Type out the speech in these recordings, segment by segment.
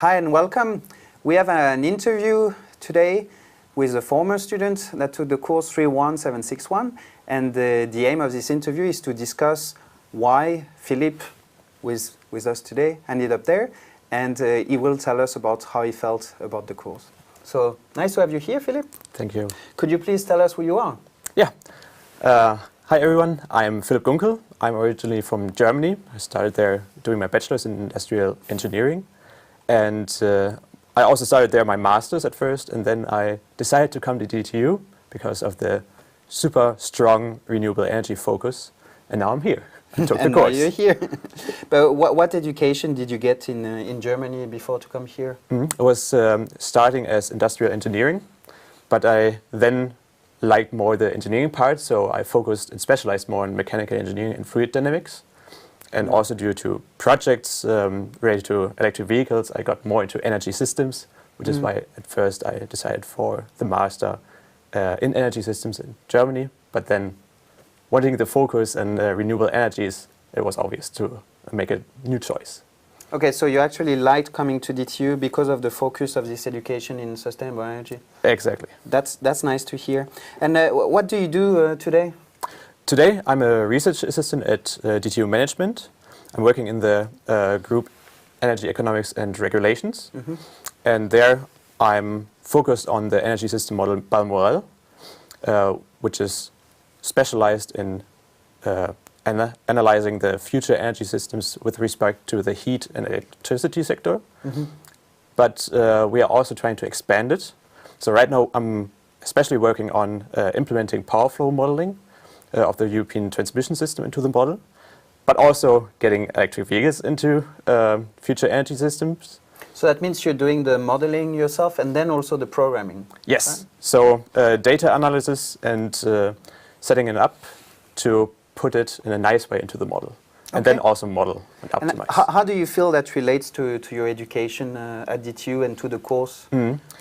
Hi and welcome. We have an interview today with a former student that took the course 31761, and the aim of this interview is to discuss why Philipp, with us today, ended up there, and he will tell us about how he felt about the course. So, nice to have you here, Philipp. Thank you. Could you please tell us who you are? Yeah. Hi everyone, I'm Philipp Gunkel. I'm originally from Germany. I started there doing my bachelor's in industrial engineering. And I also started there my master's at first, and then I decided to come to DTU because of the super strong renewable energy focus. And now I'm here. I took the course. Now you're here. But what education did you get in Germany before to come here? It was starting as industrial engineering, but I then liked more the engineering part, so I focused and specialized more in mechanical engineering and fluid dynamics. And also due to projects related to electric vehicles, I got more into energy systems, which is why at first I decided for the master in energy systems in Germany. But then wanting the focus on renewable energies, it was obvious to make a new choice. Okay, so you actually liked coming to DTU because of the focus of this education in sustainable energy? Exactly. That's nice to hear. And what do you do today? Today, I'm a research assistant at DTU Management. I'm working in the group Energy Economics and Regulations. And there, I'm focused on the energy system model Balmoral, which is specialized in analyzing the future energy systems with respect to the heat and electricity sector. But we are also trying to expand it. So right now, I'm especially working on implementing power flow modeling of the European transmission system into the model, but also getting electric vehicles into future energy systems. So that means you're doing the modeling yourself and then also the programming? Yes. Right? So data analysis and setting it up to put it in a nice way into the model. And then also model and optimize. And how do you feel that relates to your education at DTU and to the course,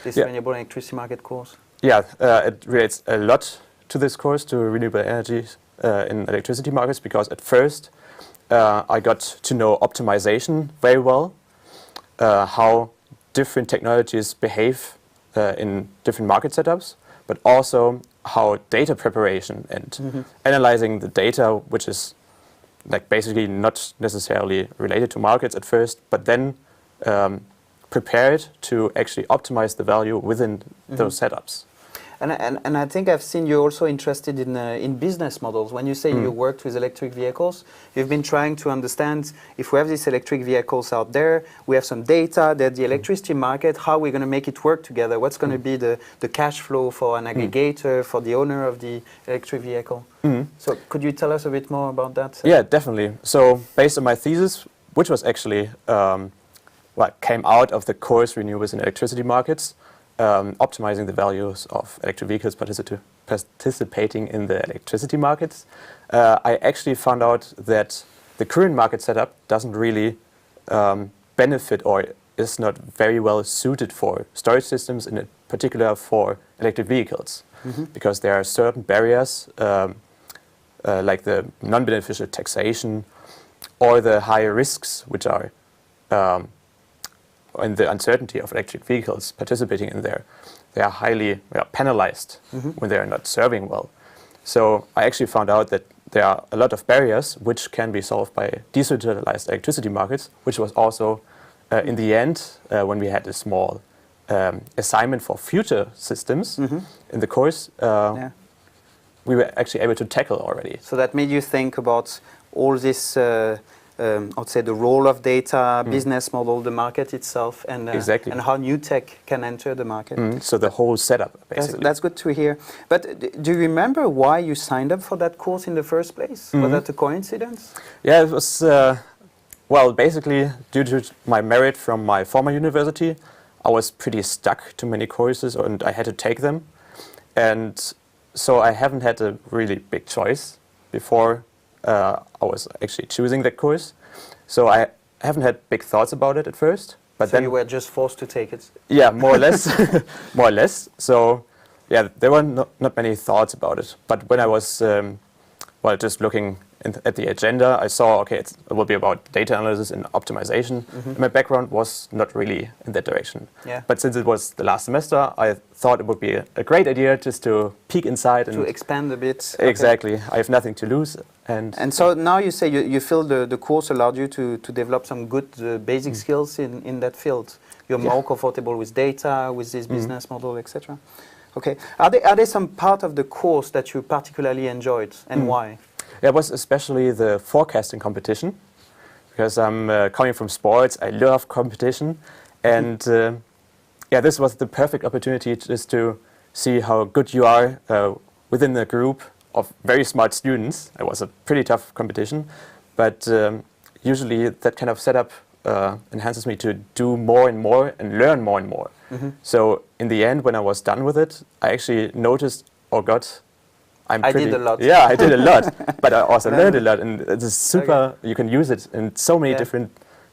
this renewable electricity market course? Yeah, it relates a lot to this course, to renewable energy in electricity markets, because at first I got to know optimization very well, how different technologies behave in different market setups, but also how data preparation and analyzing the data, which is like basically not necessarily related to markets at first, but then prepare it to actually optimize the value within those setups. And I think I've seen you're also interested in business models. When you say you worked with electric vehicles, you've been trying to understand if we have these electric vehicles out there, we have some data, that the electricity market, how we're going to make it work together, what's going to be the cash flow for an aggregator, for the owner of the electric vehicle. So could you tell us a bit more about that? Yeah, definitely. So based on my thesis, which was actually what came out of the course Renewables in Electricity Markets, optimizing the values of electric vehicles participating in the electricity markets, I actually found out that the current market setup doesn't really benefit or is not very well suited for storage systems, in particular for electric vehicles, because there are certain barriers like the non-beneficial taxation or the higher risks, which are and the uncertainty of electric vehicles participating in there. They are highly penalized when they are not serving well. So I actually found out that there are a lot of barriers which can be solved by decentralized electricity markets, which was also in the end, when we had a small assignment for future systems in the course, we were actually able to tackle already. So that made you think about all this I'd say the role of data, business model, the market itself, and exactly. And how new tech can enter the market. So the whole setup, basically. That's good to hear. But do you remember why you signed up for that course in the first place? Was that a coincidence? Yeah, it was, well, basically due to my merit from my former university, I was pretty stuck to many courses and I had to take them. And so I haven't had a really big choice before I was actually choosing that course. So I haven't had big thoughts about it at first. But so then you were just forced to take it? Yeah, more or less. More or less. So yeah, there were not many thoughts about it. But when I was well, just looking at the agenda, I saw, okay, it will be about data analysis and optimization. My background was not really in that direction. Yeah. But since it was the last semester, I thought it would be a great idea just to peek inside and to expand a bit. Exactly. I have nothing to lose. And so now you say you feel the course allowed you to develop some good basic skills in that field. You're more comfortable with data, with this business model, etc. Okay. Are there some part of the course that you particularly enjoyed, and why? It was especially the forecasting competition, because I'm coming from sports. I love competition, and this was the perfect opportunity just to see how good you are within a group of very smart students. It was a pretty tough competition, but usually that kind of setup enhances me to do more and more and learn more and more. So in the end, when I was done with it, I actually noticed, oh God, I did a lot. Yeah, I did a lot, but I also learned a lot, and it's super. You can use it in so many different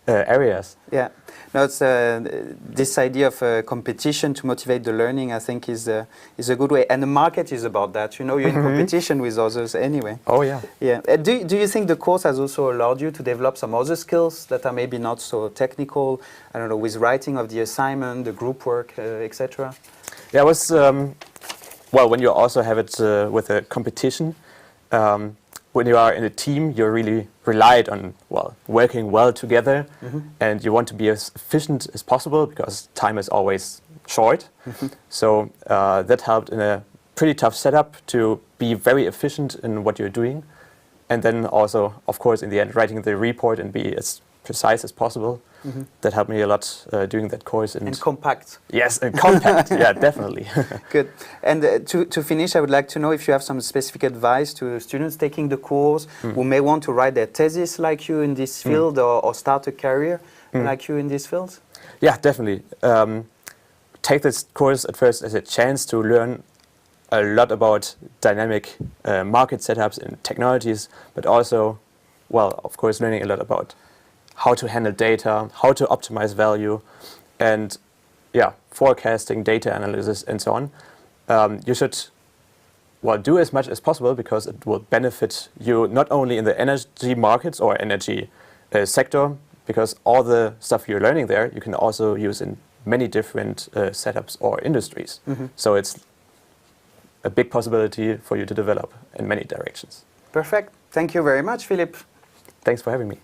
areas. Yeah, no, it's this idea of competition to motivate the learning. I think is a good way, and the market is about that. You know, you're in competition with others anyway. Oh yeah. Yeah. Do you think the course has also allowed you to develop some other skills that are maybe not so technical? I don't know, with writing of the assignment, the group work, etc. Yeah, it was. Well, when you also have it with a competition, when you are in a team, you're really relied on working well together, and you want to be as efficient as possible because time is always short. So that helped in a pretty tough setup to be very efficient in what you're doing, and then also, of course, in the end, writing the report and be as precise as possible. That helped me a lot during that course. And compact. Yes, and compact. Yeah, definitely. Good. And to finish, I would like to know if you have some specific advice to students taking the course who may want to write their thesis like you in this field or start a career like you in this field. Yeah, definitely. Take this course at first as a chance to learn a lot about dynamic market setups and technologies, but also, of course, learning a lot about how to handle data, how to optimize value, and forecasting, data analysis, and so on. You should do as much as possible because it will benefit you not only in the energy markets or energy sector, because all the stuff you're learning there you can also use in many different setups or industries. So it's a big possibility for you to develop in many directions. Perfect. Thank you very much, Philipp. Thanks for having me.